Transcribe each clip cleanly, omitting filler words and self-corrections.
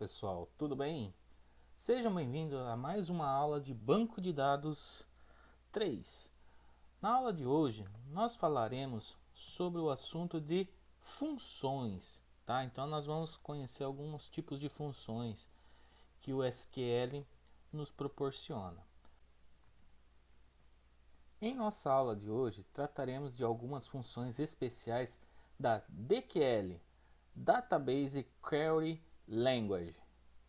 pessoal, tudo bem? Sejam bem-vindos a mais uma aula de Banco de Dados 3. Na aula de hoje, nós falaremos sobre o assunto de funções, tá? Então nós vamos conhecer alguns tipos de funções que o SQL nos proporciona. Em nossa aula de hoje, trataremos de algumas funções especiais da DQL, Database Query Language,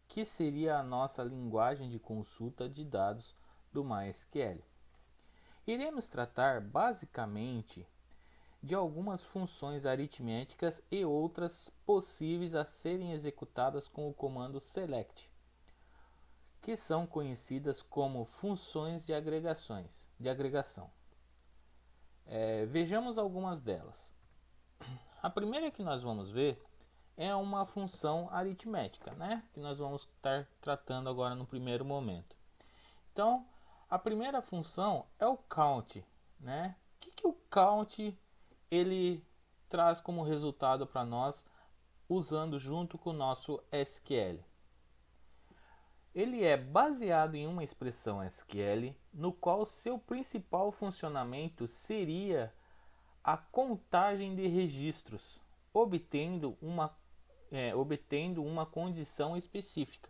que seria a nossa linguagem de consulta de dados do MySQL. Iremos tratar basicamente de algumas funções aritméticas e outras possíveis a serem executadas com o comando select, que são conhecidas como funções de agregação. Vejamos algumas delas. A primeira que nós vamos ver é uma função aritmética, né? Que nós vamos estar tratando agora no primeiro momento. Então, a primeira função é o count, né? O que o count ele traz como resultado para nós usando junto com o nosso SQL? Ele é baseado em uma expressão SQL no qual seu principal funcionamento seria a contagem de registros, obtendo uma condição específica.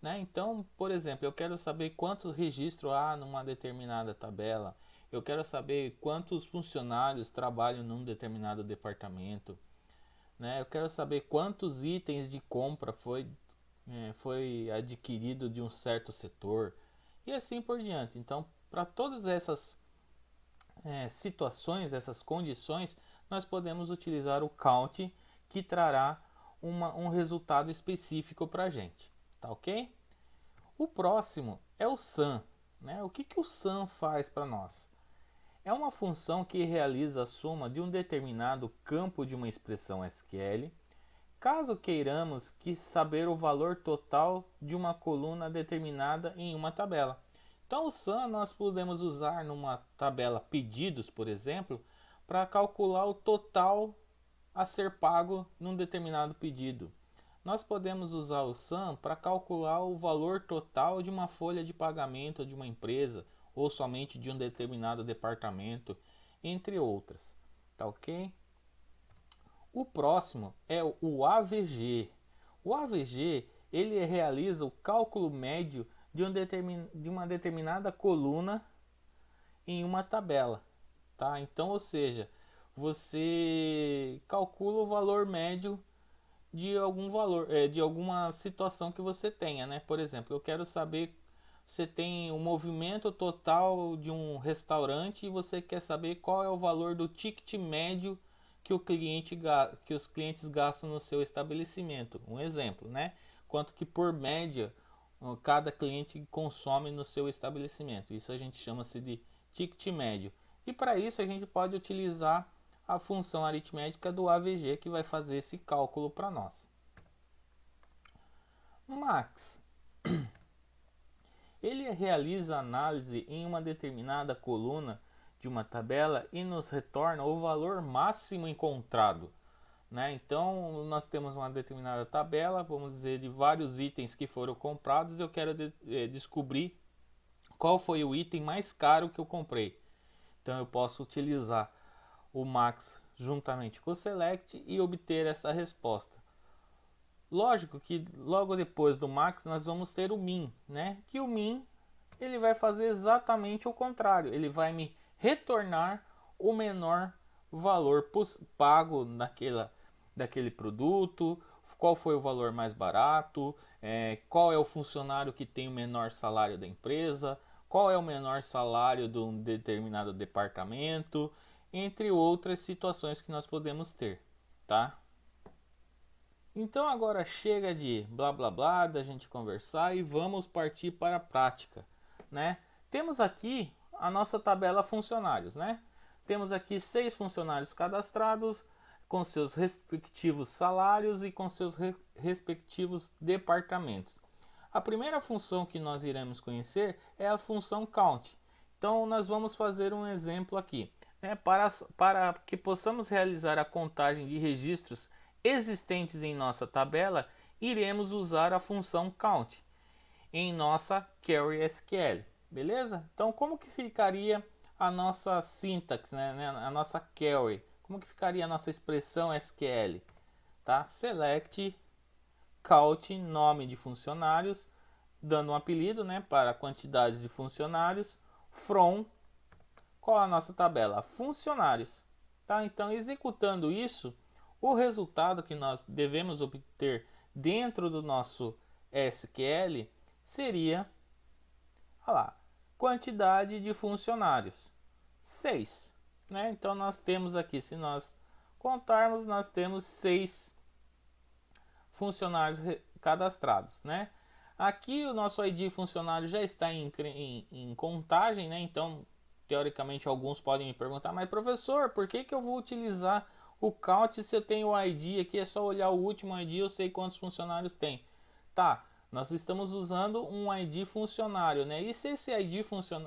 Né? Então, por exemplo, eu quero saber quantos registros há numa determinada tabela, eu quero saber quantos funcionários trabalham num determinado departamento, né? Eu quero saber quantos itens de compra foi adquirido de um certo setor e assim por diante. Então, para todas essas situações, essas condições, nós podemos utilizar o count que trará um resultado específico para a gente, tá ok? O próximo é o sum, né? O que o sum faz para nós? É uma função que realiza a soma de um determinado campo de uma expressão SQL, caso queiramos saber o valor total de uma coluna determinada em uma tabela. Então o sum nós podemos usar numa tabela pedidos, por exemplo, para calcular o total a ser pago num determinado pedido. Nós podemos usar o sum para calcular o valor total de uma folha de pagamento de uma empresa ou somente de um determinado departamento, entre outras. Tá ok? O próximo é o AVG. O AVG ele realiza o cálculo médio de uma determinada coluna em uma tabela, tá? Então, ou seja, você calcula o valor médio de algum valor, de alguma situação que você tenha, né? Por exemplo, eu quero saber você tem o movimento total de um restaurante e você quer saber qual é o valor do ticket médio que que os clientes gastam no seu estabelecimento. Um exemplo, né? Quanto que por média cada cliente consome no seu estabelecimento. Isso a gente chama-se de ticket médio. E para isso a gente pode utilizar a função aritmética do AVG que vai fazer esse cálculo para nós. Max. Ele realiza análise em uma determinada coluna de uma tabela e nos retorna o valor máximo encontrado. Né? Então, nós temos uma determinada tabela, vamos dizer, de vários itens que foram comprados. Eu quero descobrir qual foi o item mais caro que eu comprei. Então, eu posso utilizar o max juntamente com o select e obter essa resposta. Lógico que logo depois do max nós vamos ter o min, né? Que o min ele vai fazer exatamente o contrário. Ele vai me retornar o menor valor pago daquele produto, qual foi o valor mais barato, qual é o funcionário que tem o menor salário da empresa, qual é o menor salário de um determinado departamento, entre outras situações que nós podemos ter, tá? Então agora chega de blá blá blá da gente conversar e vamos partir para a prática, né? Temos aqui a nossa tabela funcionários, né? Temos aqui 6 funcionários cadastrados com seus respectivos salários e com seus respectivos departamentos. A primeira função que nós iremos conhecer é a função count. Então nós vamos fazer um exemplo aqui, né? Para que possamos realizar a contagem de registros existentes em nossa tabela, iremos usar a função count em nossa query SQL, beleza? Então, como que ficaria a nossa sintaxe, né? A nossa query? Como que ficaria a nossa expressão SQL? Tá? Select count, nome de funcionários, dando um apelido, né, para a quantidade de funcionários, from, qual a nossa tabela? Funcionários. Tá? Então, executando isso, o resultado que nós devemos obter dentro do nosso SQL seria, olha lá, quantidade de funcionários, 6. Né? Então, nós temos aqui, se nós contarmos, nós temos 6 funcionários cadastrados. Né? Aqui o nosso ID funcionário já está em contagem, né? Então, teoricamente, alguns podem me perguntar, mas professor, por que eu vou utilizar o count se eu tenho o ID aqui? É só olhar o último ID, eu sei quantos funcionários tem. Tá, nós estamos usando um ID funcionário, né? E se esse ID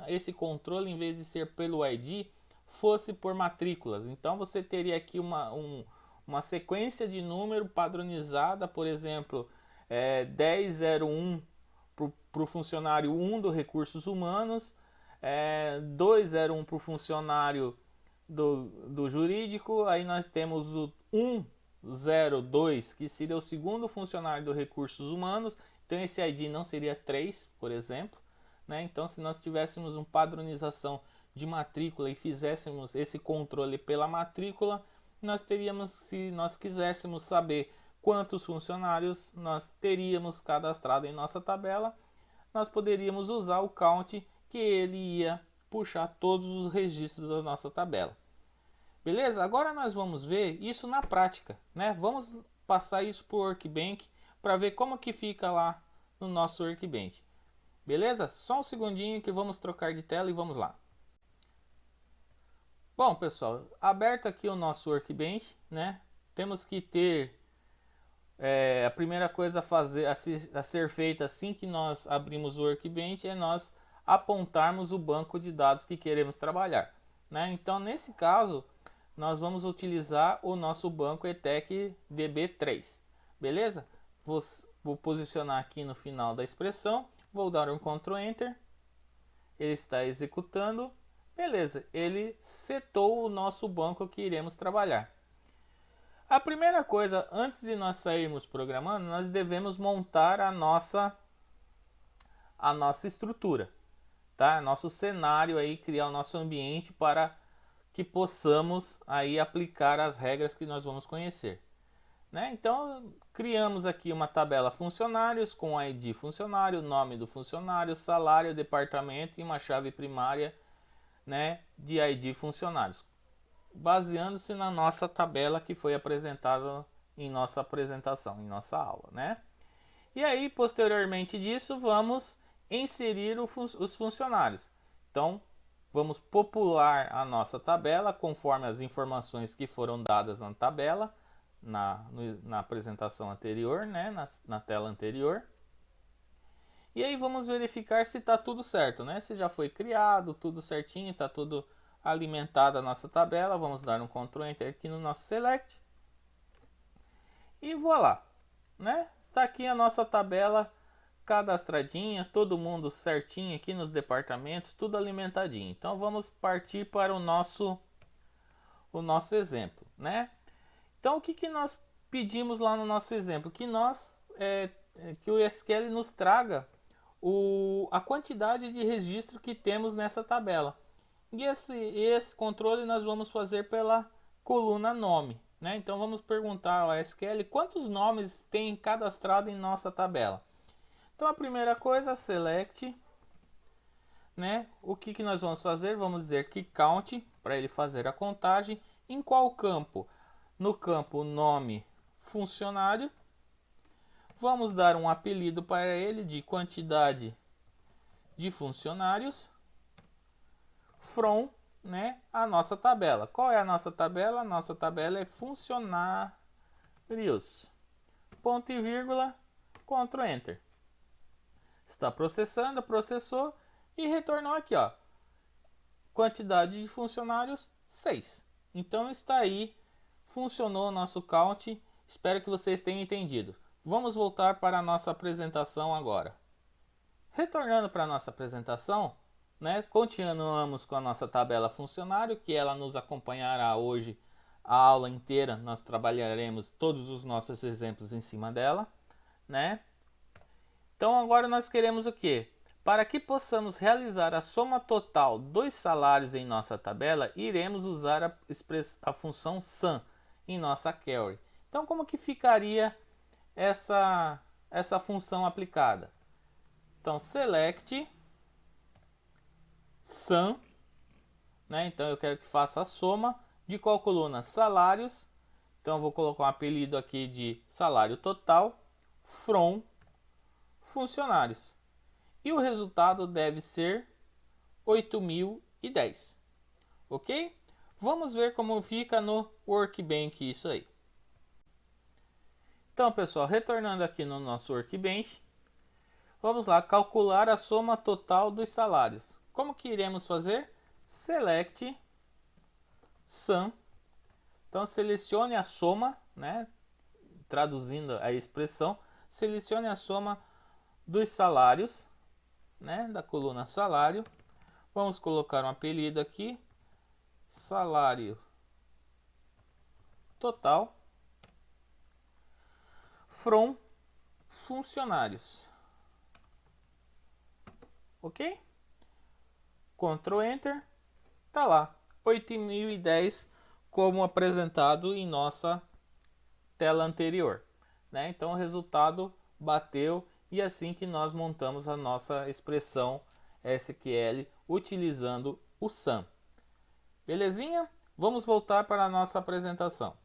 esse controle, em vez de ser pelo ID, fosse por matrículas? Então, você teria aqui uma sequência de número padronizada, por exemplo, 1001 para o funcionário 1 do Recursos Humanos, 201 para o funcionário do Jurídico, aí nós temos o 102, que seria o segundo funcionário do Recursos Humanos, então esse ID não seria 3, por exemplo. Né? Então, se nós tivéssemos uma padronização de matrícula e fizéssemos esse controle pela matrícula, nós teríamos, se nós quiséssemos saber quantos funcionários nós teríamos cadastrado em nossa tabela, nós poderíamos usar o count, que ele ia puxar todos os registros da nossa tabela. Beleza? Agora nós vamos ver isso na prática, né? Vamos passar isso para o Workbench para ver como que fica lá no nosso Workbench. Beleza? Só um segundinho que vamos trocar de tela e vamos lá. Bom, pessoal, aberto aqui o nosso Workbench, né? Temos que ter a primeira coisa a ser feita assim que nós abrimos o Workbench é nós apontarmos o banco de dados que queremos trabalhar. Né? Então, nesse caso, nós vamos utilizar o nosso banco ETEC DB3. Beleza? Vou posicionar aqui no final da expressão, vou dar um Ctrl Enter, ele está executando. Beleza, ele setou o nosso banco que iremos trabalhar. A primeira coisa, antes de nós sairmos programando, nós devemos montar a nossa estrutura, tá? Nosso cenário aí, criar o nosso ambiente para que possamos aí aplicar as regras que nós vamos conhecer. Né? Então, criamos aqui uma tabela funcionários com ID funcionário, nome do funcionário, salário, departamento e uma chave primária, né, de ID funcionários, baseando-se na nossa tabela que foi apresentada em nossa apresentação, em nossa aula, né? E aí, posteriormente disso, vamos inserir os funcionários. Então, vamos popular a nossa tabela conforme as informações que foram dadas na tabela, na apresentação anterior, né? na tela anterior. E aí vamos verificar se está tudo certo, né? Se já foi criado, tudo certinho, está tudo alimentada a nossa tabela. Vamos dar um Ctrl Enter aqui no nosso Select. E voilá, né? Está aqui a nossa tabela cadastradinha, todo mundo certinho aqui nos departamentos, tudo alimentadinho. Então vamos partir para o nosso exemplo, né? Então o que nós pedimos lá no nosso exemplo? Que que o SQL nos traga a quantidade de registro que temos nessa tabela. E esse controle nós vamos fazer pela coluna nome. Né? Então vamos perguntar ao SQL quantos nomes tem cadastrado em nossa tabela. Então a primeira coisa, select. Né? O que nós vamos fazer? Vamos dizer que count, para ele fazer a contagem. Em qual campo? No campo nome funcionário. Vamos dar um apelido para ele de quantidade de funcionários. From, né, a nossa tabela. Qual é a nossa tabela? A nossa tabela é funcionários. Ponto e vírgula, Ctrl Enter. Está processando, processou e retornou aqui, ó. Quantidade de funcionários, 6. Então está aí, funcionou o nosso count. Espero que vocês tenham entendido. Vamos voltar para a nossa apresentação agora. Retornando para a nossa apresentação, né, continuamos com a nossa tabela funcionário, que ela nos acompanhará hoje a aula inteira. Nós trabalharemos todos os nossos exemplos em cima dela, né? Então agora nós queremos o quê? Para que possamos realizar a soma total dos salários em nossa tabela, iremos usar a função sum em nossa query. Então como que ficaria essa função aplicada? Então select sum, né? Então eu quero que faça a soma de qual coluna? Salários. Então eu vou colocar um apelido aqui de salário total from funcionários. E o resultado deve ser 8.010. Ok? Vamos ver como fica no Workbench isso aí. Então, pessoal, retornando aqui no nosso Workbench, vamos lá calcular a soma total dos salários. Como que iremos fazer? Select sum. Então, selecione a soma, né? Traduzindo a expressão, selecione a soma dos salários, né? Da coluna salário. Vamos colocar um apelido aqui, salário total from funcionários. Ok? Ctrl Enter. Tá lá, 8.010 como apresentado em nossa tela anterior, né? Então o resultado bateu e é assim que nós montamos a nossa expressão SQL utilizando o sum. Belezinha? Vamos voltar para a nossa apresentação.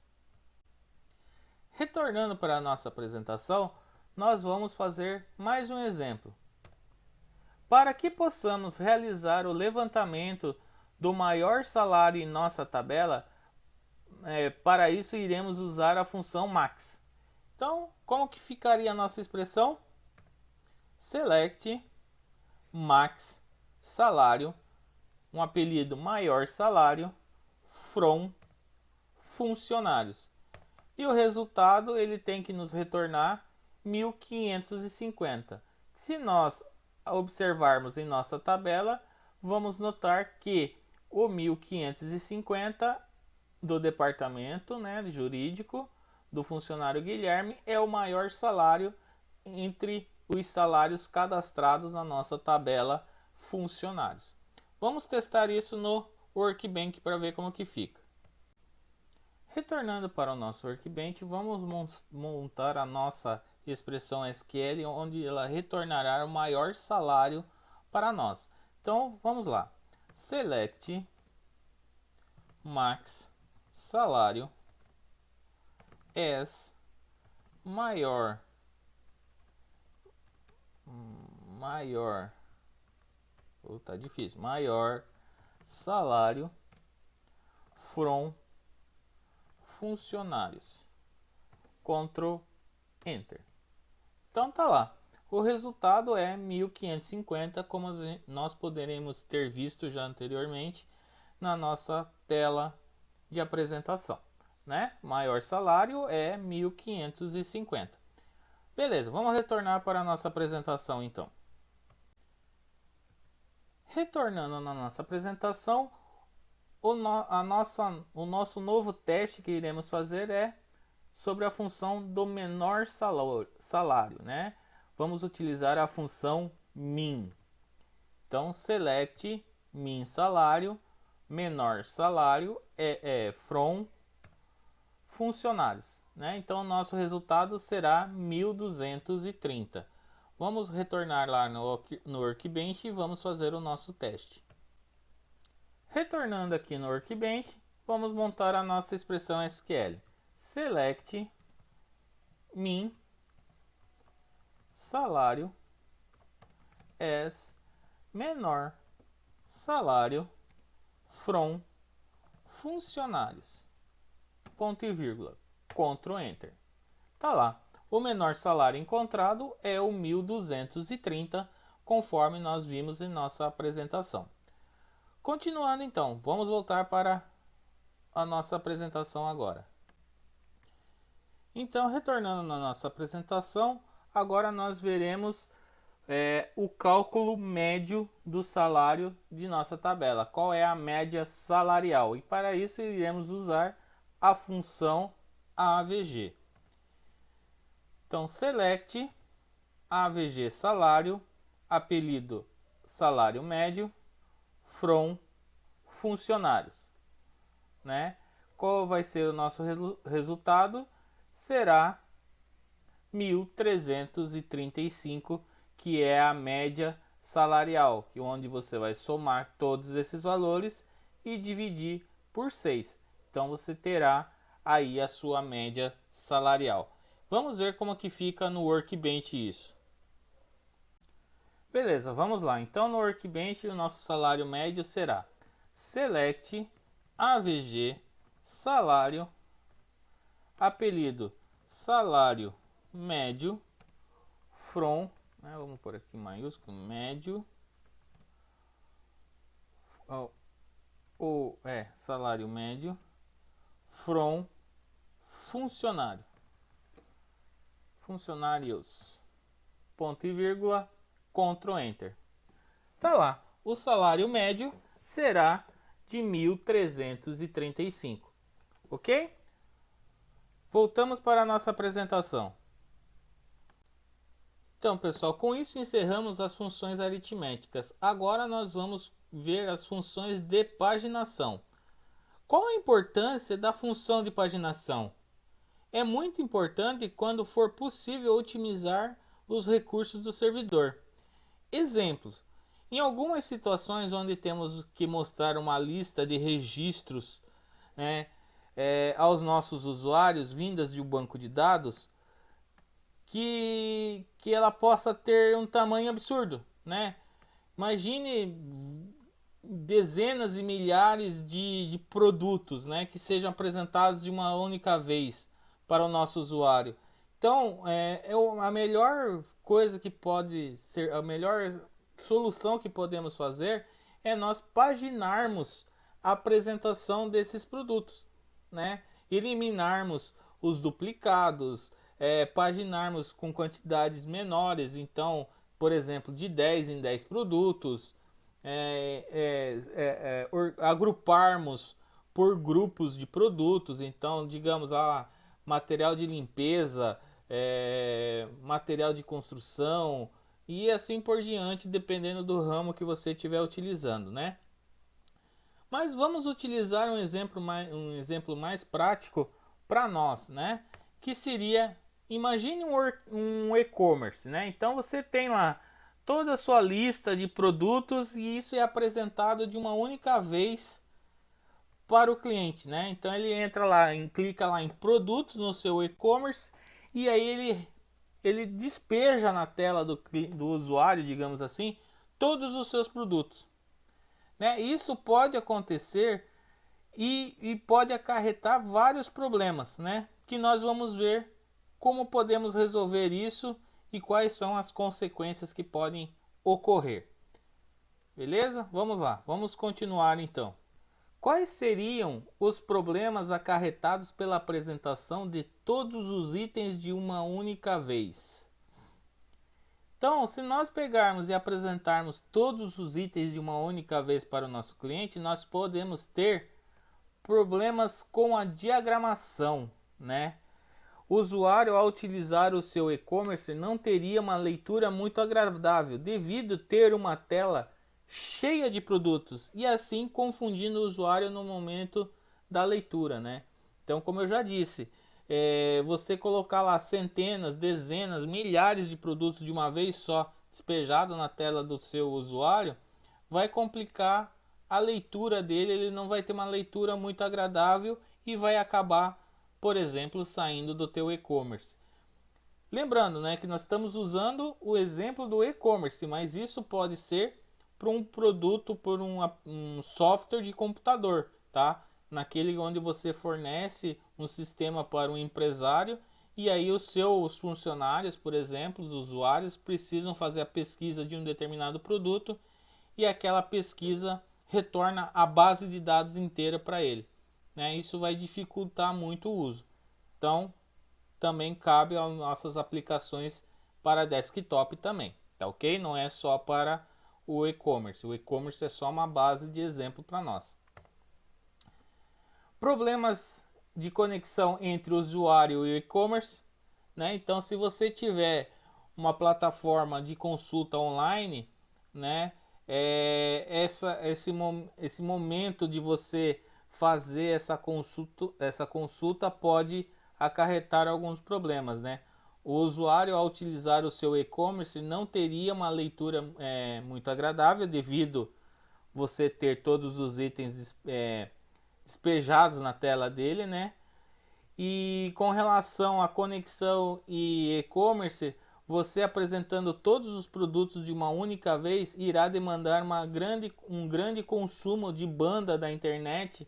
Retornando para a nossa apresentação, nós vamos fazer mais um exemplo. Para que possamos realizar o levantamento do maior salário em nossa tabela, para isso iremos usar a função max. Então, como que ficaria a nossa expressão? Select max salário, um apelido maior salário, from funcionários. E o resultado ele tem que nos retornar 1.550. Se nós observarmos em nossa tabela, vamos notar que o 1.550 do departamento, né, jurídico do funcionário Guilherme é o maior salário entre os salários cadastrados na nossa tabela funcionários. Vamos testar isso no Workbench para ver como que fica. Retornando para o nosso Workbench, vamos montar a nossa expressão SQL, onde ela retornará o maior salário para nós. Então, vamos lá. Select max salário as maior tá difícil, maior salário from funcionários. Ctrl Enter. Então tá lá. O resultado é 1.550, como nós poderemos ter visto já anteriormente na nossa tela de apresentação, né? Maior salário é 1.550. Beleza, vamos retornar para a nossa apresentação então. Retornando na nossa apresentação, o nosso novo teste que iremos fazer é sobre a função do menor salário, né? Vamos utilizar a função min. Então, select min salário, menor salário é from funcionários, né? Então, o nosso resultado será 1.230. Vamos retornar lá no Workbench e vamos fazer o nosso teste. Retornando aqui no Workbench, vamos montar a nossa expressão SQL. Select min salário as menor salário from funcionários. Ponto e vírgula. Ctrl Enter. Tá lá. O menor salário encontrado é o 1.230, conforme nós vimos em nossa apresentação. Continuando então, vamos voltar para a nossa apresentação agora. Então, retornando na nossa apresentação, agora nós veremos o cálculo médio do salário de nossa tabela. Qual é a média salarial? E para isso iremos usar a função AVG. Então, select AVG salário, apelido salário médio, from funcionários, né? Qual vai ser o nosso resultado? Será 1.335, que é a média salarial, onde você vai somar todos esses valores e dividir por 6. Então você terá aí a sua média salarial. Vamos ver como que fica no Workbench isso. Beleza, vamos lá. Então no Workbench o nosso salário médio será select AVG salário, apelido salário médio, from, né, vamos por aqui maiúsculo, médio, salário médio, from funcionário, funcionários, ponto e vírgula, Ctrl Enter. Tá lá, o salário médio será de 1.335, ok? Voltamos para a nossa apresentação. Então, pessoal, com isso encerramos as funções aritméticas. Agora nós vamos ver as funções de paginação. Qual a importância da função de paginação? É muito importante quando for possível otimizar os recursos do servidor. Exemplos: em algumas situações onde temos que mostrar uma lista de registros, né, aos nossos usuários vindas de um banco de dados, que ela possa ter um tamanho absurdo, né? Imagine dezenas e milhares de produtos, né, que sejam apresentados de uma única vez para o nosso usuário. Então, a melhor coisa que pode ser, a melhor solução que podemos fazer é nós paginarmos a apresentação desses produtos, né? Eliminarmos os duplicados, paginarmos com quantidades menores, então, por exemplo, de 10 em 10 produtos, agruparmos por grupos de produtos, então, digamos, material de limpeza, material de construção e assim por diante, dependendo do ramo que você estiver utilizando, né? Mas vamos utilizar um exemplo mais prático para nós, né? Que seria, imagine um e-commerce, né? Então você tem lá toda a sua lista de produtos e isso é apresentado de uma única vez para o cliente, né? Então ele entra lá, clica lá em produtos no seu e-commerce e aí ele despeja na tela do usuário, digamos assim, todos os seus produtos, né? Isso pode acontecer e pode acarretar vários problemas, né? Que nós vamos ver como podemos resolver isso e quais são as consequências que podem ocorrer. Beleza? Vamos lá, vamos continuar então. Quais seriam os problemas acarretados pela apresentação de todos os itens de uma única vez? Então, se nós pegarmos e apresentarmos todos os itens de uma única vez para o nosso cliente, nós podemos ter problemas com a diagramação, né? O usuário, ao utilizar o seu e-commerce, não teria uma leitura muito agradável, devido a ter uma tela cheia de produtos e assim confundindo o usuário no momento da leitura, né? Então, como eu já disse, você colocar lá centenas, dezenas, milhares de produtos de uma vez só despejado na tela do seu usuário vai complicar a leitura dele, ele não vai ter uma leitura muito agradável e vai acabar, por exemplo, saindo do teu e-commerce. Lembrando, né, que nós estamos usando o exemplo do e-commerce, mas isso pode ser para um produto, por um software de computador, tá? Naquele onde você fornece um sistema para um empresário e aí os seus funcionários, por exemplo, os usuários, precisam fazer a pesquisa de um determinado produto e aquela pesquisa retorna a base de dados inteira para ele, né? Isso vai dificultar muito o uso. Então, também cabe às nossas aplicações para desktop também, tá ok? Não é só para o e-commerce. O e-commerce é só uma base de exemplo para nós. Problemas de conexão entre o usuário e o e-commerce, né? Então, se você tiver uma plataforma de consulta online, né? Esse momento de você fazer essa consulta pode acarretar alguns problemas, né? O usuário, ao utilizar o seu e-commerce, não teria uma leitura muito agradável, devido você ter todos os itens despejados na tela dele, né? E com relação à conexão e e-commerce, você apresentando todos os produtos de uma única vez irá demandar um grande consumo de banda da internet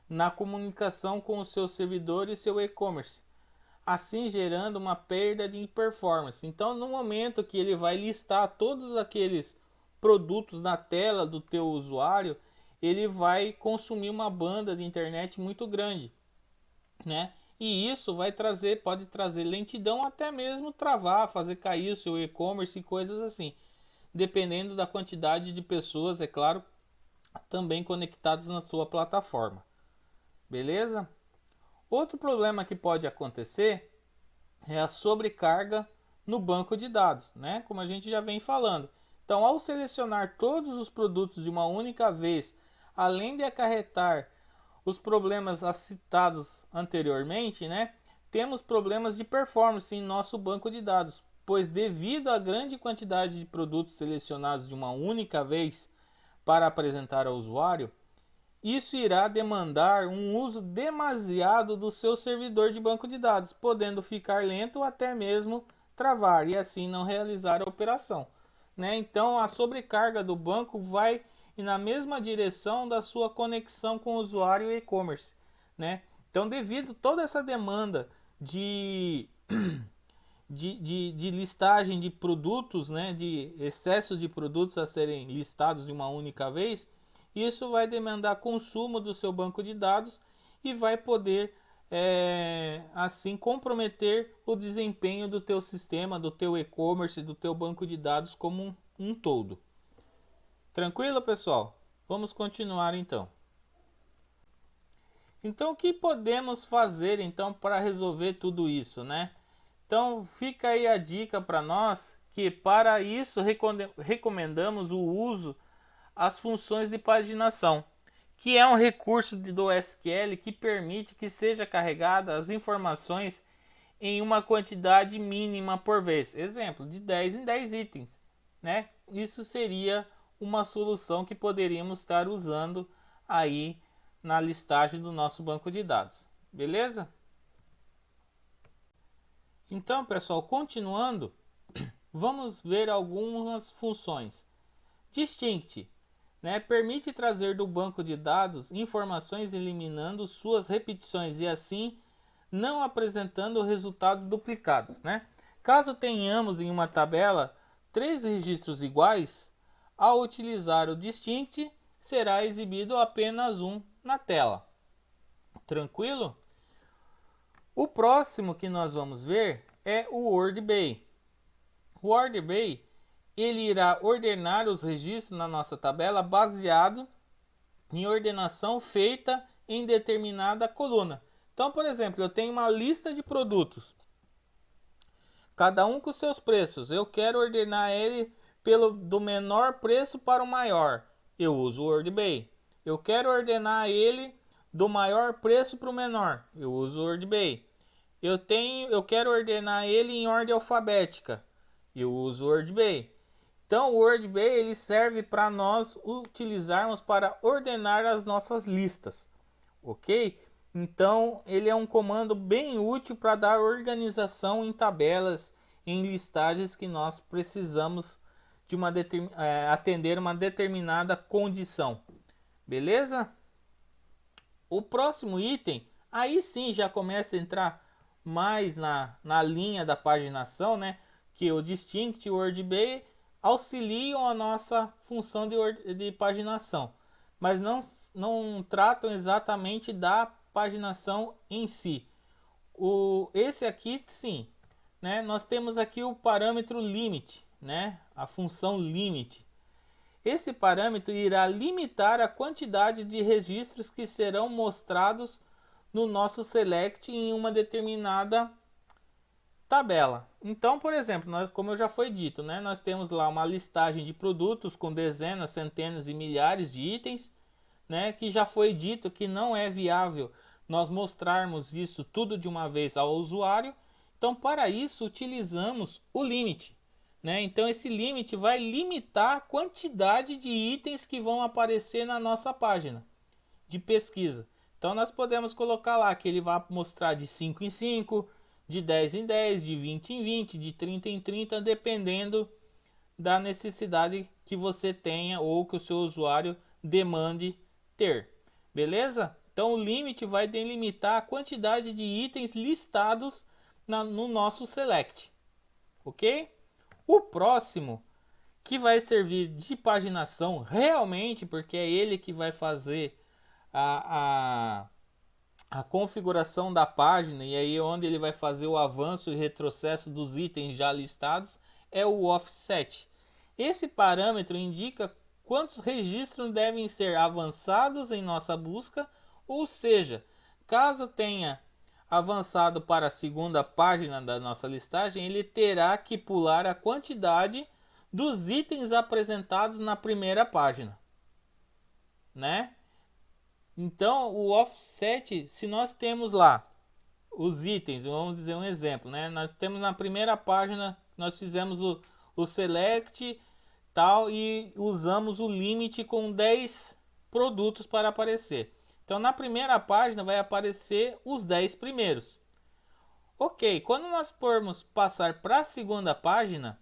na comunicação com o seu servidor e seu e-commerce, assim gerando uma perda de performance. Então, no momento que ele vai listar todos aqueles produtos na tela do teu usuário, ele vai consumir uma banda de internet muito grande, né? E isso pode trazer lentidão, até mesmo travar, fazer cair o seu e-commerce e coisas assim, dependendo da quantidade de pessoas, é claro, também conectadas na sua plataforma. Beleza? Outro problema que pode acontecer é a sobrecarga no banco de dados, né? Como a gente já vem falando. Então, ao selecionar todos os produtos de uma única vez, além de acarretar os problemas citados anteriormente, né? Temos problemas de performance em nosso banco de dados, pois devido à grande quantidade de produtos selecionados de uma única vez para apresentar ao usuário, isso irá demandar um uso demasiado do seu servidor de banco de dados, podendo ficar lento ou até mesmo travar e assim não realizar a operação, né? Então a sobrecarga do banco vai na mesma direção da sua conexão com o usuário e e-commerce, né? Então, devido a toda essa demanda de listagem de produtos, né, de excesso de produtos a serem listados de uma única vez, isso vai demandar consumo do seu banco de dados e vai poder assim comprometer o desempenho do teu sistema, do teu e-commerce, do teu banco de dados como um todo. Tranquilo, pessoal? Vamos continuar então. Então, o que podemos fazer então para resolver tudo isso, né? Então, fica aí a dica para nós que para isso recomendamos o uso as funções de paginação, que é um recurso do SQL que permite que seja carregada as informações em uma quantidade mínima por vez. Exemplo, de 10 em 10 itens, né? Isso seria uma solução que poderíamos estar usando aí na listagem do nosso banco de dados. Beleza? Então, pessoal, continuando, vamos ver algumas funções. Distinct, né, permite trazer do banco de dados informações eliminando suas repetições e assim não apresentando resultados duplicados, né? Caso tenhamos em uma tabela 3 registros iguais, ao utilizar o distinct, será exibido apenas um na tela. Tranquilo? O próximo que nós vamos ver é o WordBay. O WordBay, ele irá ordenar os registros na nossa tabela baseado em ordenação feita em determinada coluna. Então, por exemplo, eu tenho uma lista de produtos, cada um com seus preços. Eu quero ordenar ele do menor preço para o maior. Eu uso o WordBay. Eu quero ordenar ele do maior preço para o menor. Eu uso o WordBay. Eu quero ordenar ele em ordem alfabética. Eu uso o WordBay. Então, o WordBay ele serve para nós utilizarmos para ordenar as nossas listas, ok? Então, ele é um comando bem útil para dar organização em tabelas, em listagens que nós precisamos de atender uma determinada condição. Beleza? O próximo item, aí sim já começa a entrar mais na linha da paginação, né? Que o Distinct e o WordBay auxiliam a nossa função de paginação, mas não tratam exatamente da paginação em si. esse aqui sim, né? Nós temos aqui o parâmetro limit, né? A função limit. Esse parâmetro irá limitar a quantidade de registros que serão mostrados no nosso select em uma determinada tabela. Então, por exemplo, como já foi dito, né, nós temos lá uma listagem de produtos com dezenas, centenas e milhares de itens, né, que já foi dito que não é viável nós mostrarmos isso tudo de uma vez ao usuário. Então, para isso, utilizamos o limite. Né? Então, esse limite vai limitar a quantidade de itens que vão aparecer na nossa página de pesquisa. Então, nós podemos colocar lá que ele vai mostrar de 5 em 5, de 10 em 10, de 20 em 20, de 30 em 30, dependendo da necessidade que você tenha ou que o seu usuário demande ter. Beleza? Então, o limite vai delimitar a quantidade de itens listados no nosso select. Ok? O próximo, que vai servir de paginação realmente, porque é ele que vai fazer a configuração da página, e aí onde ele vai fazer o avanço e retrocesso dos itens já listados, é o offset. Esse parâmetro indica quantos registros devem ser avançados em nossa busca, ou seja, caso tenha avançado para a segunda página da nossa listagem, ele terá que pular a quantidade dos itens apresentados na primeira página, né? Então, o offset, se nós temos lá os itens, vamos dizer um exemplo, né? Nós temos na primeira página, nós fizemos o select tal e usamos o limite com 10 produtos para aparecer. Então, na primeira página vai aparecer os 10 primeiros. Ok, quando nós formos passar para a segunda página,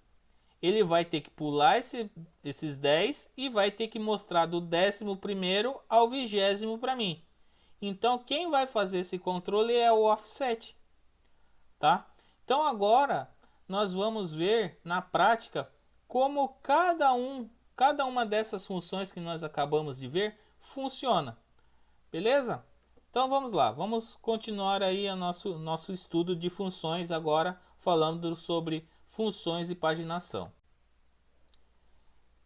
ele vai ter que pular esses 10 e vai ter que mostrar do 11º ao 20º para mim. Então, quem vai fazer esse controle é o offset, tá? Então, agora nós vamos ver na prática como cada uma dessas funções que nós acabamos de ver funciona. Beleza? Então vamos lá, vamos continuar aí o nosso estudo de funções agora falando sobre funções de paginação.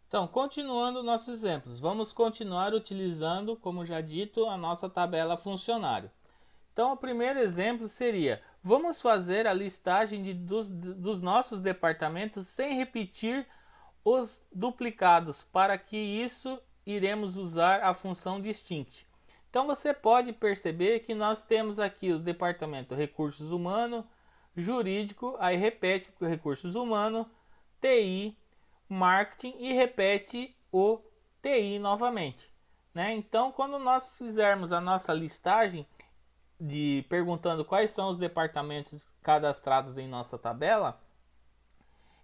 Então, continuando nossos exemplos, vamos continuar utilizando, como já dito, a nossa tabela funcionário. Então, o primeiro exemplo seria, vamos fazer a listagem dos nossos departamentos sem repetir os duplicados. Para que isso, iremos usar a função distinct. Então, você pode perceber que nós temos aqui o departamento recursos humanos, jurídico, aí repete o recursos humanos, TI, marketing e repete o TI novamente, né? Então, quando nós fizermos a nossa listagem perguntando quais são os departamentos cadastrados em nossa tabela,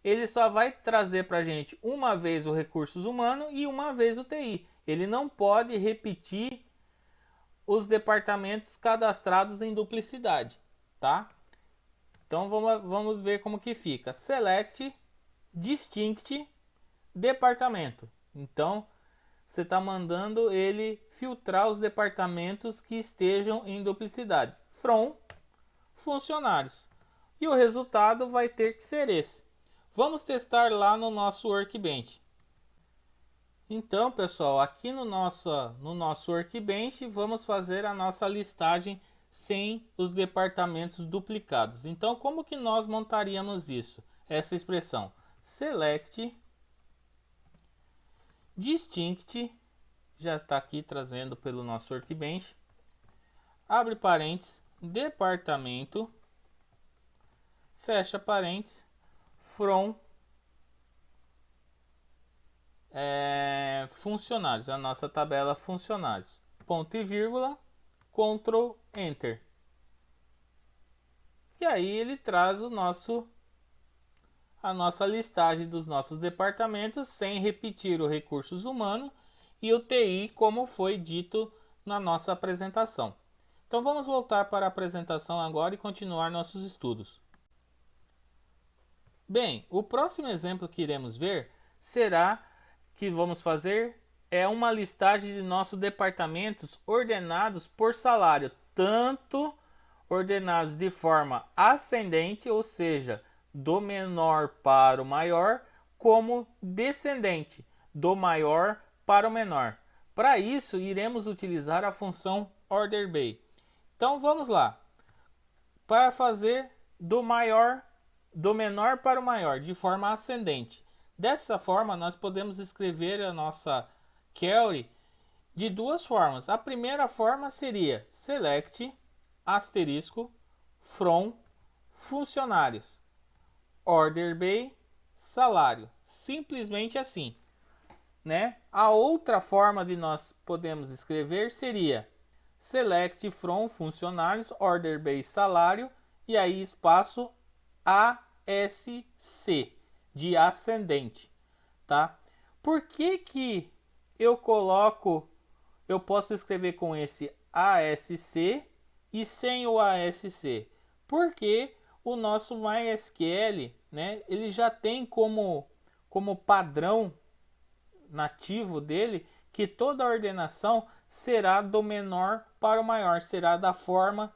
ele só vai trazer para a gente uma vez o recursos humanos e uma vez o TI. Ele não pode repetir os departamentos cadastrados em duplicidade, tá? Então vamos ver como que fica. Select, distinct, departamento. Então você está mandando ele filtrar os departamentos que estejam em duplicidade. From, funcionários. E o resultado vai ter que ser esse. Vamos testar lá no nosso Workbench. Então, pessoal, aqui no nosso Workbench, vamos fazer a nossa listagem sem os departamentos duplicados. Então, como que nós montaríamos isso? Essa expressão, select, distinct, já está aqui trazendo pelo nosso Workbench, abre parênteses, departamento, fecha parênteses, from, funcionários, a nossa tabela funcionários, ponto e vírgula, Ctrl Enter. E aí ele traz a nossa listagem dos nossos departamentos sem repetir o recursos humanos e o TI, como foi dito na nossa apresentação. Então vamos voltar para a apresentação agora e continuar nossos estudos. Bem, o próximo exemplo que iremos ver será que vamos fazer é uma listagem de nossos departamentos ordenados por salário, tanto ordenados de forma ascendente, ou seja, do menor para o maior, como descendente, do maior para o menor. Para isso, iremos utilizar a função ORDER_BY. Então vamos lá. Para fazer do menor para o maior, de forma ascendente. Dessa forma, nós podemos escrever a nossa query de duas formas. A primeira forma seria select asterisco from funcionários ORDER_BY salário. Simplesmente assim, né? A outra forma de nós podemos escrever seria select from funcionários ORDER_BY salário e aí espaço ASC de ascendente, tá? Por que eu posso escrever com esse ASC e sem o ASC? Porque o nosso MySQL, né, ele já tem como padrão nativo dele que toda ordenação será do menor para o maior, será da forma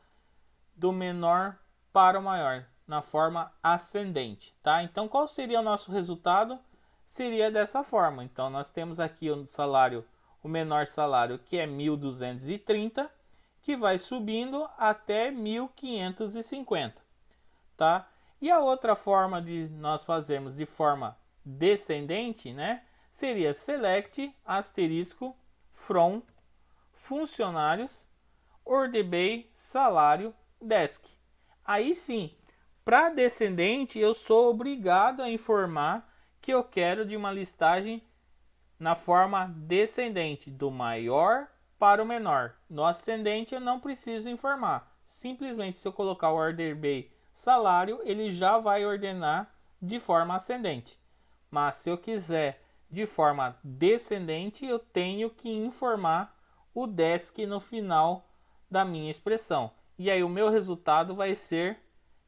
do menor para o maior, na forma ascendente, tá? Então, qual seria o nosso resultado? Seria dessa forma. Então, nós temos aqui o salário, o menor salário, que é 1.230, que vai subindo até 1.550, tá? E a outra forma de nós fazermos de forma descendente, né, seria select asterisco from funcionários ORDER_BY salário desk. Aí sim, para descendente eu sou obrigado a informar que eu quero de uma listagem na forma descendente, do maior para o menor. No ascendente eu não preciso informar. Simplesmente se eu colocar o ORDER_BY salário, ele já vai ordenar de forma ascendente. Mas se eu quiser de forma descendente, eu tenho que informar o desk no final da minha expressão. E aí o meu resultado vai ser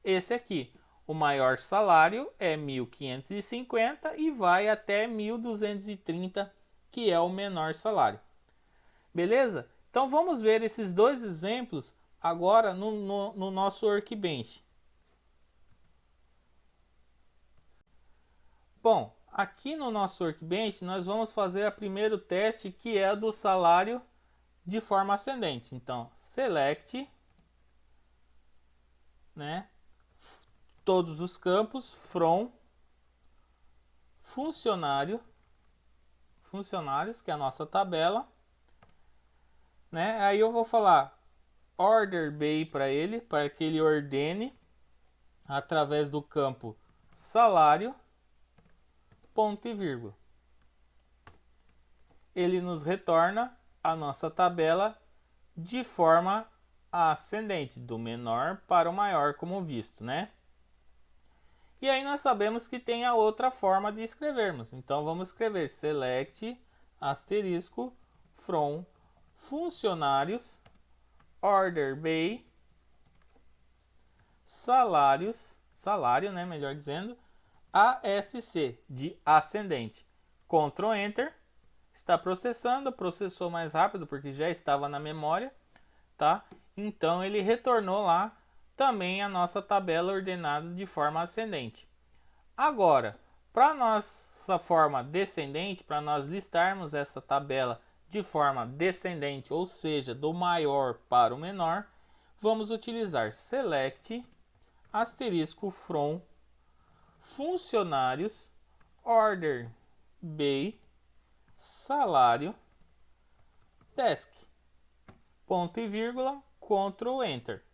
esse aqui. O maior salário é 1.550 e vai até 1.230, que é o menor salário. Beleza? Então vamos ver esses dois exemplos agora no nosso Workbench. Bom, aqui no nosso Workbench nós vamos fazer o primeiro teste, que é do salário de forma ascendente. Então, select, né, todos os campos from funcionários, que é a nossa tabela, né? Aí eu vou falar ORDER_BY para ele, para que ele ordene através do campo salário, ponto e vírgula. Ele nos retorna a nossa tabela de forma ascendente, do menor para o maior, como visto, né? E aí nós sabemos que tem a outra forma de escrevermos. Então vamos escrever select asterisco from funcionários ORDER_BY salário, né, melhor dizendo, ASC de ascendente. Ctrl Enter. Está processando, processou mais rápido porque já estava na memória, tá? Então ele retornou lá também a nossa tabela ordenada de forma ascendente. Agora, para nossa forma descendente, para nós listarmos essa tabela de forma descendente, ou seja, do maior para o menor, vamos utilizar select asterisco from funcionários ORDER_BY salário desk, ponto e vírgula, Ctrl Enter.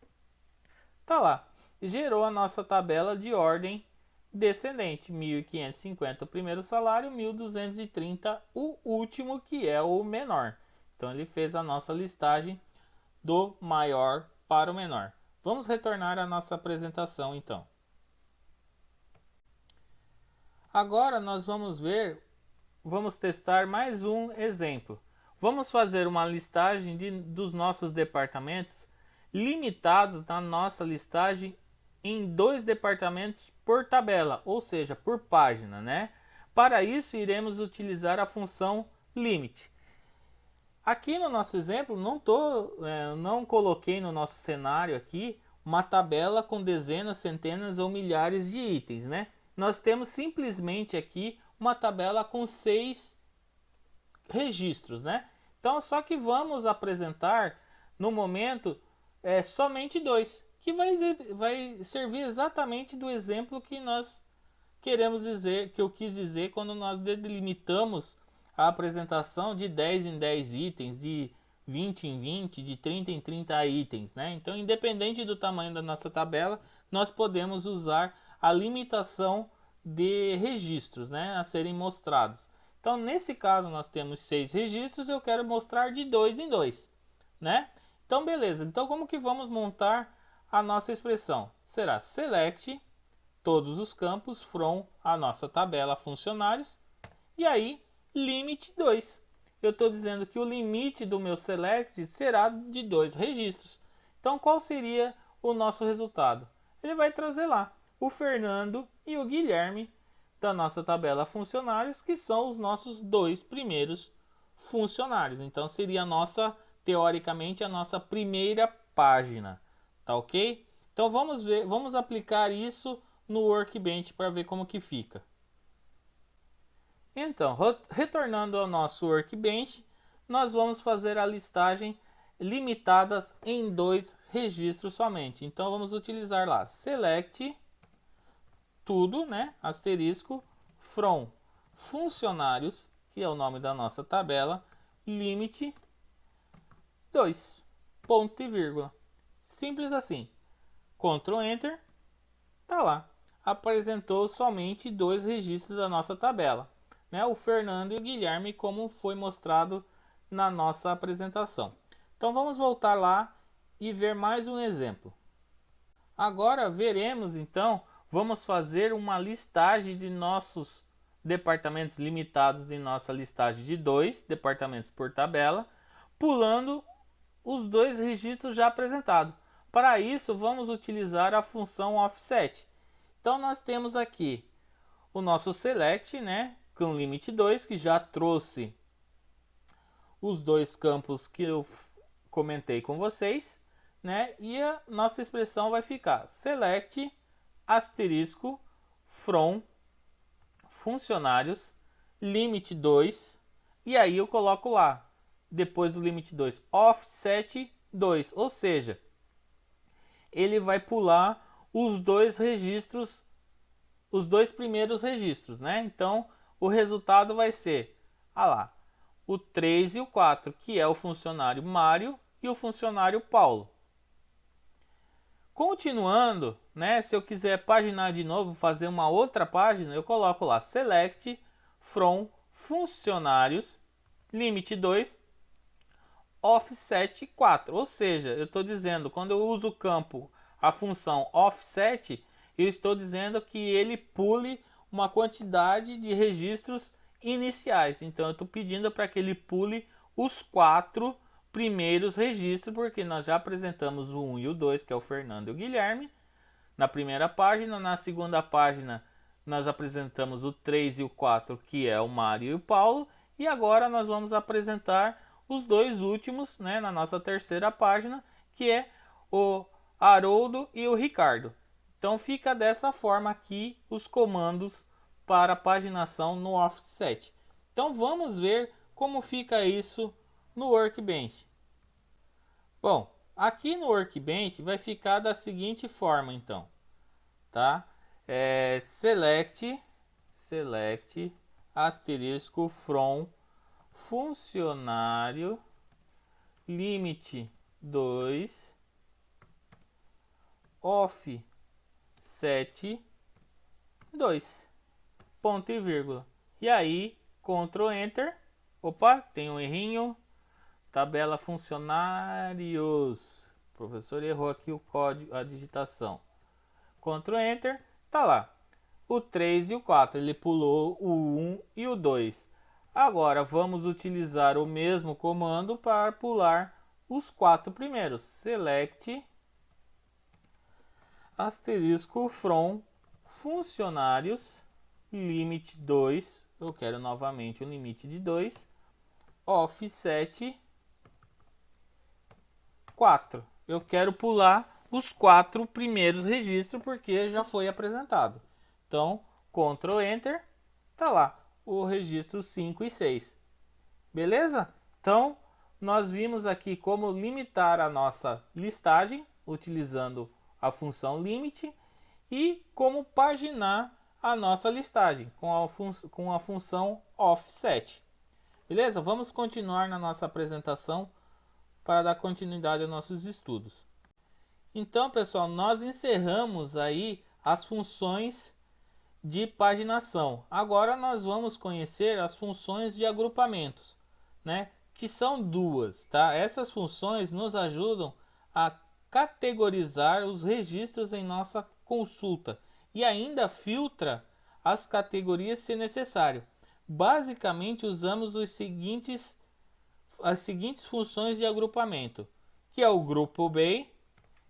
Tá lá, gerou a nossa tabela de ordem descendente, 1.550 o primeiro salário, 1.230 o último, que é o menor. Então ele fez a nossa listagem do maior para o menor. Vamos retornar à nossa apresentação então. Agora nós vamos testar mais um exemplo. Vamos fazer uma listagem dos nossos departamentos limitados na nossa listagem em 2 departamentos por tabela, ou seja, por página, né? Para isso, iremos utilizar a função limit. Aqui no nosso exemplo, não coloquei no nosso cenário aqui uma tabela com dezenas, centenas ou milhares de itens, né? Nós temos simplesmente aqui uma tabela com 6 registros, né? Então, só que vamos apresentar no momento somente 2, que vai servir exatamente do exemplo que nós queremos dizer, que eu quis dizer quando nós delimitamos a apresentação de 10 em 10 itens, de 20 em 20, de 30 em 30 itens, né? Então, independente do tamanho da nossa tabela, nós podemos usar a limitação de registros, né, a serem mostrados. Então, nesse caso, nós temos 6 registros, eu quero mostrar de 2 em 2, né? Então, beleza. Então, como que vamos montar a nossa expressão? Será select todos os campos from a nossa tabela funcionários e aí limite 2. Eu estou dizendo que o limite do meu select será de 2 registros. Então, qual seria o nosso resultado? Ele vai trazer lá o Fernando e o Guilherme da nossa tabela funcionários, que são os nossos 2 primeiros funcionários. Então, seria teoricamente, a nossa primeira página, tá ok? Então, vamos aplicar isso no Workbench para ver como que fica. Então, retornando ao nosso Workbench, nós vamos fazer a listagem limitadas em 2 registros somente. Então, vamos utilizar lá select tudo, né, asterisco, from funcionários, que é o nome da nossa tabela, limite 2, ponto e vírgula. Simples assim. Ctrl Enter, tá lá. Apresentou somente 2 registros da nossa tabela, né, o Fernando e o Guilherme, como foi mostrado na nossa apresentação. Então vamos voltar lá e ver mais um exemplo. Agora veremos então, vamos fazer uma listagem de nossos departamentos limitados em nossa listagem de 2 departamentos por tabela, pulando os 2 registros já apresentados. Para isso, vamos utilizar a função offset. Então, nós temos aqui o nosso select, né, com limite 2, que já trouxe os 2 campos que eu comentei com vocês, né? E a nossa expressão vai ficar select asterisco from funcionários limite 2, e aí eu coloco lá, depois do limite 2, offset 2, ou seja, ele vai pular os 2 registros, os 2 primeiros registros, né? Então, o resultado vai ser, lá, o 3 e o 4, que é o funcionário Mário e o funcionário Paulo. Continuando, né, se eu quiser paginar de novo, fazer uma outra página, eu coloco lá select from funcionários limite 2 offset 4. Ou seja, eu estou dizendo, quando eu uso o campo, a função offset, eu estou dizendo que ele pule uma quantidade de registros iniciais. Então eu estou pedindo para que ele pule os 4 primeiros registros, porque nós já apresentamos o 1 e o 2, que é o Fernando e o Guilherme, na primeira página. Na segunda página nós apresentamos o 3 e o 4, que é o Mário e o Paulo, e agora nós vamos apresentar os 2 últimos, né, na nossa terceira página, que é o Haroldo e o Ricardo. Então fica dessa forma aqui os comandos para paginação no offset. Então vamos ver como fica isso no Workbench. Bom, aqui no Workbench vai ficar da seguinte forma, então, tá? Select asterisco from funcionário limite 2 offset 2, ponto e vírgula. E aí, Ctrl Enter. Opa, tem um errinho. Tabela funcionários. O professor errou aqui o código, a digitação. Ctrl Enter. Tá lá. O 3 e o 4. Ele pulou o 1 e o 2. Agora vamos utilizar o mesmo comando para pular os 4 primeiros. Select asterisco from funcionários limite 2. Eu quero novamente um limite de 2. Offset 4. Eu quero pular os 4 primeiros registros, porque já foi apresentado. Então, Ctrl Enter, tá lá o registro 5 e 6. Beleza? Então, nós vimos aqui como limitar a nossa listagem utilizando a função limit e como paginar a nossa listagem com a função offset. Beleza? Vamos continuar na nossa apresentação para dar continuidade aos nossos estudos. Então, pessoal, nós encerramos aí as funções de paginação. Agora nós vamos conhecer as funções de agrupamentos, né? Que são duas, tá? Essas funções nos ajudam a categorizar os registros em nossa consulta e ainda filtra as categorias se necessário. Basicamente usamos as seguintes funções de agrupamento, que é o grupo by,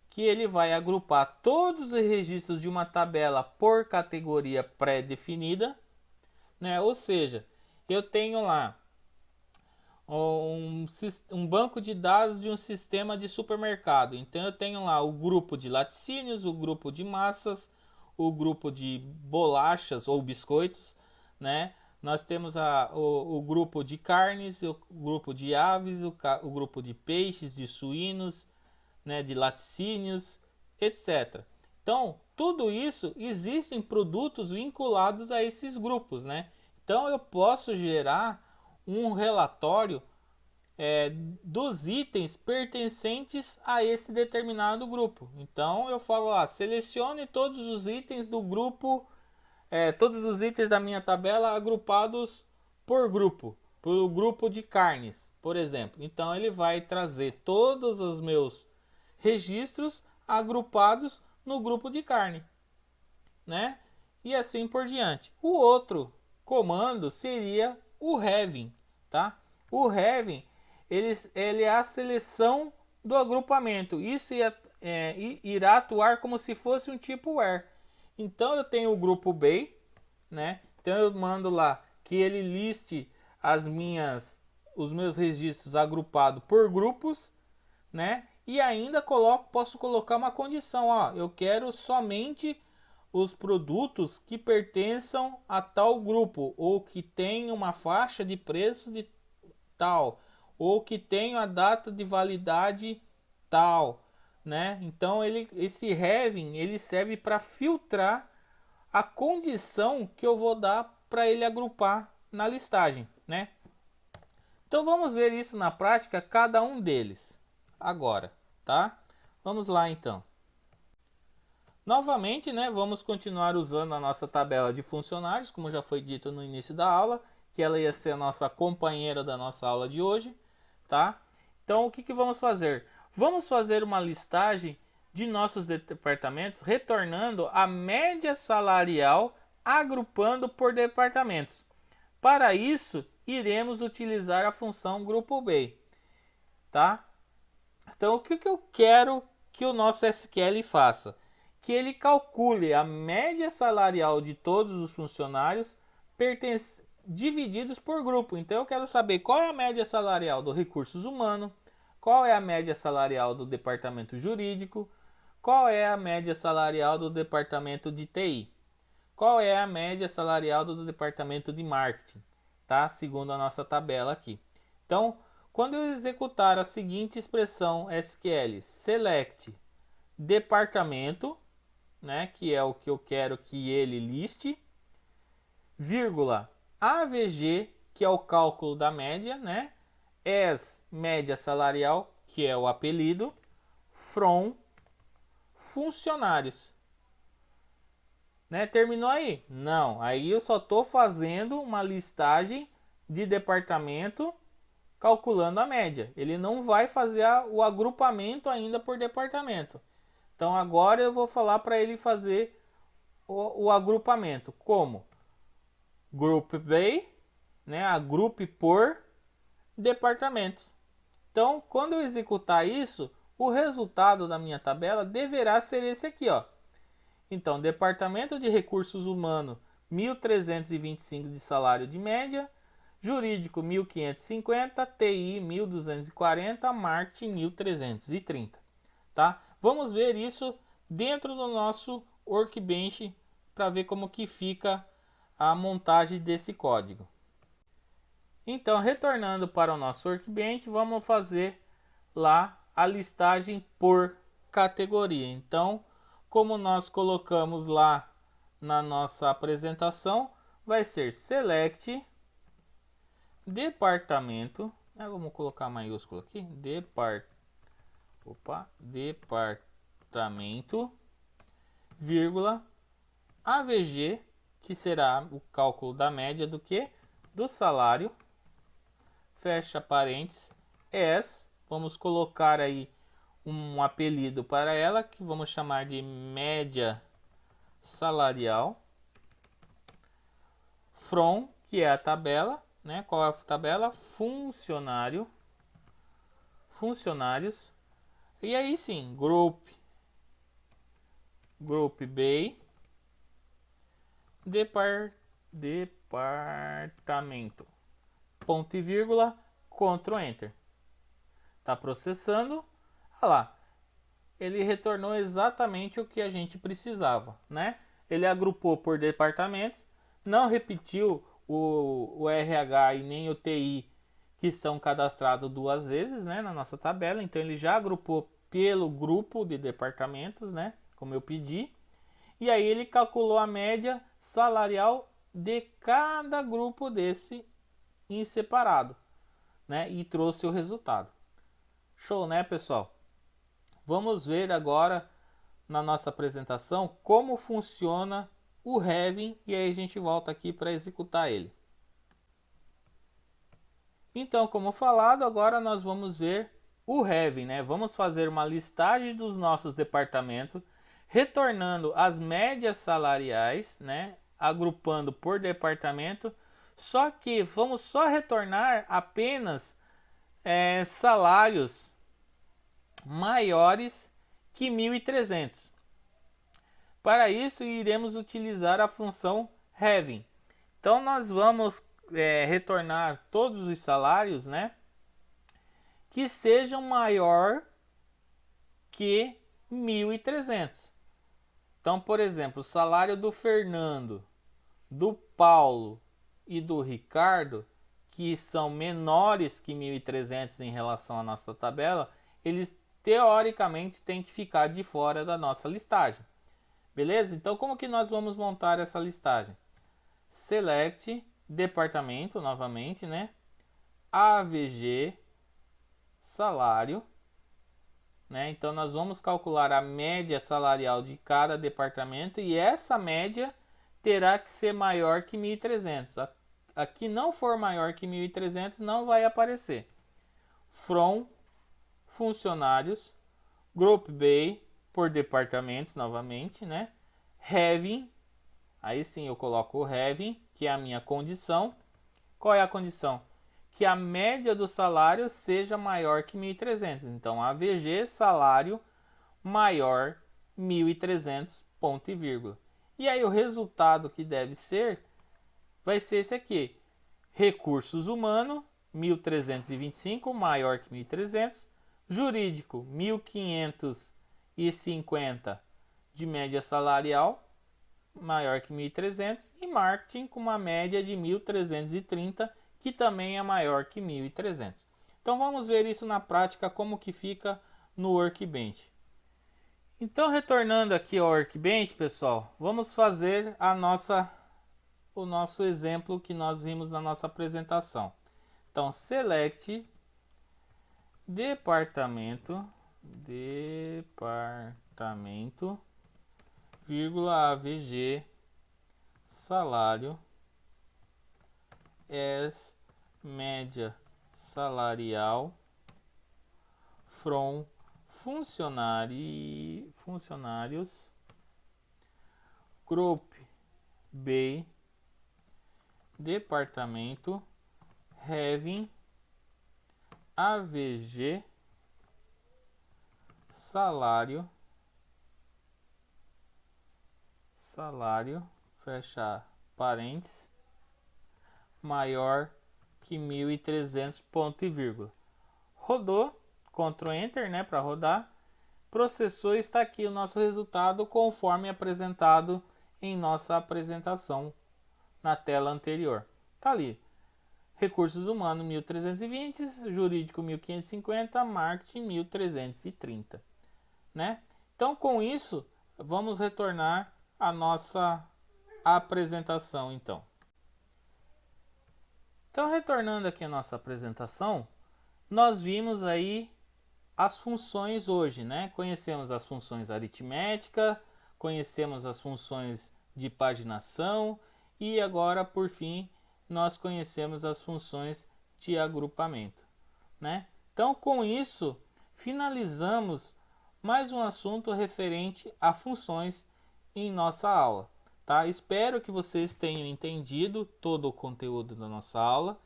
que ele vai agrupar todos os registros de uma tabela por categoria pré-definida, né? Ou seja, eu tenho lá um banco de dados de um sistema de supermercado. Então eu tenho lá o grupo de laticínios, o grupo de massas, o grupo de bolachas ou biscoitos, né? Nós temos o grupo de carnes, o grupo de aves, o grupo de peixes, de suínos, né, de laticínios, etc. Então, tudo isso existem produtos vinculados a esses grupos, né? Então, eu posso gerar um relatório dos itens pertencentes a esse determinado grupo. Então, eu falo lá, selecione todos os itens do grupo, todos os itens da minha tabela agrupados por grupo de carnes, por exemplo. Então, ele vai trazer todos os meus registros agrupados no grupo de carne, né? E assim por diante. O outro comando seria o having, tá? O having ele é a seleção do agrupamento. Isso irá atuar como se fosse um tipo where. Então eu tenho o grupo by, né? Então eu mando lá que ele liste os meus registros agrupados por grupos, né? E ainda posso colocar uma condição, ó, eu quero somente os produtos que pertençam a tal grupo, ou que tenham uma faixa de preço de tal, ou que tenham a data de validade tal, né? Então esse having ele serve para filtrar a condição que eu vou dar para ele agrupar na listagem, né? Então vamos ver isso na prática, cada um deles agora, tá? Vamos lá então. Novamente, né, vamos continuar usando a nossa tabela de funcionários, como já foi dito no início da aula, que ela ia ser a nossa companheira da nossa aula de hoje, tá? Então, o que vamos fazer? Vamos fazer uma listagem de nossos departamentos, retornando a média salarial, agrupando por departamentos. Para isso, iremos utilizar a função grupo by, tá? Então, o que eu quero que o nosso SQL faça? Que ele calcule a média salarial de todos os funcionários divididos por grupo. Então, eu quero saber qual é a média salarial do recursos humanos, qual é a média salarial do departamento jurídico, qual é a média salarial do departamento de TI, qual é a média salarial do departamento de marketing, tá? Segundo a nossa tabela aqui. Então, quando eu executar a seguinte expressão SQL, select departamento, né, que é o que eu quero que ele liste, vírgula, AVG, que é o cálculo da média, né, as média salarial, que é o apelido, from funcionários. Né, terminou aí? Não, aí eu só estou fazendo uma listagem de departamento calculando a média. Ele não vai fazer o agrupamento ainda por departamento. Então agora eu vou falar para ele fazer o agrupamento. Como? Group by, né? Agrupe por departamentos. Então, quando eu executar isso, o resultado da minha tabela deverá ser esse aqui, ó. Então, departamento de recursos humanos, 1.325 de salário de média, jurídico 1.550, TI 1.240, marketing 1.330, tá? Vamos ver isso dentro do nosso Workbench para ver como que fica a montagem desse código. Então, retornando para o nosso Workbench, vamos fazer lá a listagem por categoria. Então, como nós colocamos lá na nossa apresentação, vai ser select departamento, vamos colocar maiúsculo aqui, departamento, vírgula, AVG, que será o cálculo da média do que? Do salário, fecha parênteses, as, vamos colocar aí um apelido para ela, que vamos chamar de média salarial, from, que é a tabela, né? Qual é a tabela? Funcionários, e aí sim, group by, departamento, ponto e vírgula, Ctrl Enter. Tá processando. Olha lá, ele retornou exatamente o que a gente precisava, né? Ele agrupou por departamentos, não repetiu o RH e nem o TI que são cadastrados duas vezes, né, na nossa tabela. Então ele já agrupou pelo grupo de departamentos, né, como eu pedi. E aí ele calculou a média salarial de cada grupo desse em separado, né, e trouxe o resultado. Show, né, pessoal? Vamos ver agora na nossa apresentação como funciona o Having e aí a gente volta aqui para executar ele. Então, como falado, agora nós vamos ver o Having, né? Vamos fazer uma listagem dos nossos departamentos, retornando as médias salariais, né? Agrupando por departamento, só que vamos só retornar apenas salários maiores que 1.300. Para isso, iremos utilizar a função Having. Então, nós vamos retornar todos os salários, né, que sejam maior que 1.300. Então, por exemplo, o salário do Fernando, do Paulo e do Ricardo, que são menores que 1.300 em relação à nossa tabela, eles teoricamente têm que ficar de fora da nossa listagem. Beleza? Então, como que nós vamos montar essa listagem? Select departamento, novamente, né? AVG salário, né? Então, nós vamos calcular a média salarial de cada departamento e essa média terá que ser maior que 1.300. Aqui não for maior que 1.300, não vai aparecer. From funcionários, group by por departamentos, novamente, né? Having, aí sim eu coloco o having, que é a minha condição. Qual é a condição? Que a média do salário seja maior que 1.300. Então, AVG, salário maior 1.300, ponto e vírgula. E aí o resultado que deve ser, vai ser esse aqui. Recursos humanos, 1.325, maior que 1.300. Jurídico, 1.550 de média salarial, maior que 1.300. E marketing com uma média de 1.330, que também é maior que 1.300. Então vamos ver isso na prática, como que fica no Workbench. Então, retornando aqui ao Workbench, pessoal, vamos fazer o nosso exemplo que nós vimos na nossa apresentação. Então, select departamento, vírgula AVG salário as média salarial from funcionários group by departamento having AVG salário fecha parênteses maior que 1.300, ponto e vírgula. Rodou, Ctrl Enter, né, para rodar. processou, está aqui o nosso resultado conforme apresentado em nossa apresentação na tela anterior. Tá ali. Recursos humanos 1320, jurídico 1550, marketing 1330, né? Então, com isso, vamos retornar à nossa apresentação, então. Então, retornando aqui à nossa apresentação, nós vimos aí as funções hoje, né? Conhecemos as funções aritmética, conhecemos as funções de paginação e agora, por fim, nós conhecemos as funções de agrupamento, né? Então, com isso, finalizamos mais um assunto referente a funções em nossa aula, tá? Espero que vocês tenham entendido todo o conteúdo da nossa aula.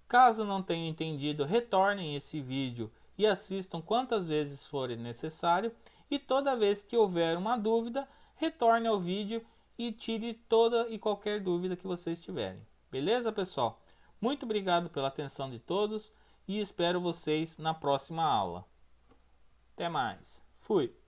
Caso não tenham entendido, retornem esse vídeo e assistam quantas vezes forem necessário. E toda vez que houver uma dúvida, retorne ao vídeo e tire toda e qualquer dúvida que vocês tiverem. Beleza, pessoal? Muito obrigado pela atenção de todos e espero vocês na próxima aula. Até mais. Fui!